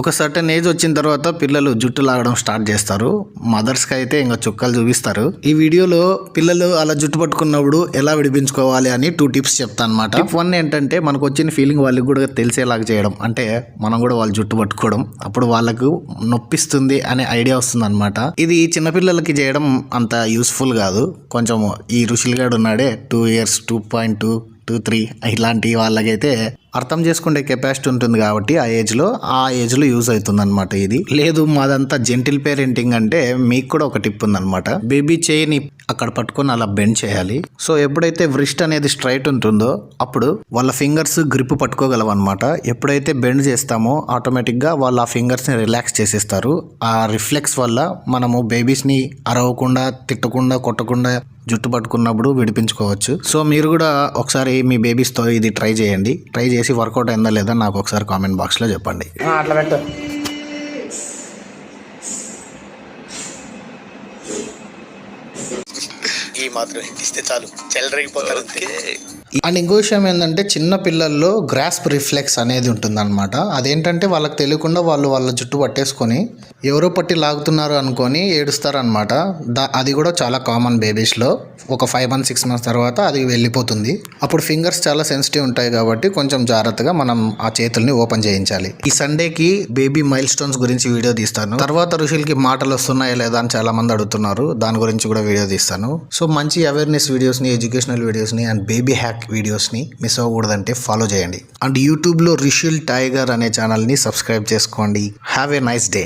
ఒక certain age వచ్చిన తర్వాత పిల్లలు జుట్టు లాగడం స్టార్ట్ చేస్తారు. మదర్స్కి అయితే ఇంకా చుక్కలు చూపిస్తారు. ఈ వీడియోలో పిల్లలు అలా జుట్టు పట్టుకున్నప్పుడు ఎలా విడిపించుకోవాలి అని 2 టిప్స్ చెప్తాను అనమాట. టిప్ 1 ఏంటంటే మనకు వచ్చిన ఫీలింగ్ వాళ్ళకి కూడా తెలిసేలాగా చేయడం, అంటే మనం కూడా వాళ్ళు జుట్టు పట్టుకోవడం, అప్పుడు వాళ్ళకు నొప్పిస్తుంది అనే ఐడియా వస్తుంది అనమాట. ఇది చిన్నపిల్లలకి చేయడం అంత యూస్ఫుల్ కాదు. కొంచెం ఈ ఋషులుగాడు ఉన్నాడే 2 years 2.2 2, 3 ఇలాంటి వాళ్ళకైతే అర్థం చేసుకునే కెపాసిటీ ఉంటుంది కాబట్టి ఆ ఏజ్లో యూజ్ అవుతుంది అనమాట. ఇది లేదు మాదంతా జెంటిల్ పేరెంటింగ్ అంటే మీకు కూడా ఒక టిప్ ఉందన్నమాట. బేబీ చేయిని అక్కడ పట్టుకొని అలా బెండ్ చేయాలి. సో ఎప్పుడైతే వ్రిస్ట్ అనేది స్ట్రైట్ ఉంటుందో అప్పుడు వాళ్ళ ఫింగర్స్ గ్రిప్ పట్టుకోగలవు అనమాట. ఎప్పుడైతే బెండ్ చేస్తామో ఆటోమేటిక్గా వాళ్ళు ఆ ఫింగర్స్ని రిలాక్స్ చేసేస్తారు. ఆ రిఫ్లెక్స్ వల్ల మనము బేబీస్ని అరవకుండా, తిట్టకుండా, కొట్టకుండా జుట్టు పట్టుకున్నప్పుడు విడిపించుకోవచ్చు. సో మీరు కూడా ఒకసారి మీ బేబీస్తో ఇది ట్రై చేయండి. ట్రై చేసి వర్కౌట్ అయిందా లేదా నాకు ఒకసారి కామెంట్ బాక్స్లో చెప్పండి. అట్లా పెట్టు. ఈ మాత్రం ఇస్తే చాలు, చెల్లరగిపోతారు. అండ్ ఇంకో విషయం ఏంటంటే చిన్న పిల్లల్లో గ్రాస్ప్ రిఫ్లెక్స్ అనేది ఉంటుందన్నమాట. అదేంటంటే వాళ్ళకి తెలియకుండా వాళ్ళ జుట్టు పట్టేసుకొని ఎవరో పట్టి లాగుతున్నారు అనుకొని ఏడుస్తారనమాట. అది కూడా చాలా కామన్ బేబీస్లో. ఒక 5 months 6 months తర్వాత అది వెళ్ళిపోతుంది. అప్పుడు ఫింగర్స్ చాలా సెన్సిటివ్ ఉంటాయి కాబట్టి కొంచెం జాగ్రత్తగా మనం ఆ చేతుల్ని ఓపెన్ చేయించాలి. ఈ సండేకి బేబీ మైల్ స్టోన్స్ గురించి వీడియో తీస్తాను. తర్వాత ఋషులకి మాటలు వస్తున్నాయా లేదా అని చాలా మంది అడుగుతున్నారు. దాని గురించి కూడా వీడియో తీస్తాను. సో మంచి అవేర్నెస్ వీడియోస్ని, ఎడ్యుకేషనల్ వీడియోస్ని అండ్ బేబీ హ్యాక్ వీడియోస్ని మిస్ అవ్వకూడదంటే ఫాలో చేయండి. అండ్ యూట్యూబ్లో రిషుల్ టైగర్ అనే ఛానల్ని సబ్స్క్రైబ్ చేసుకోండి. Have a nice day.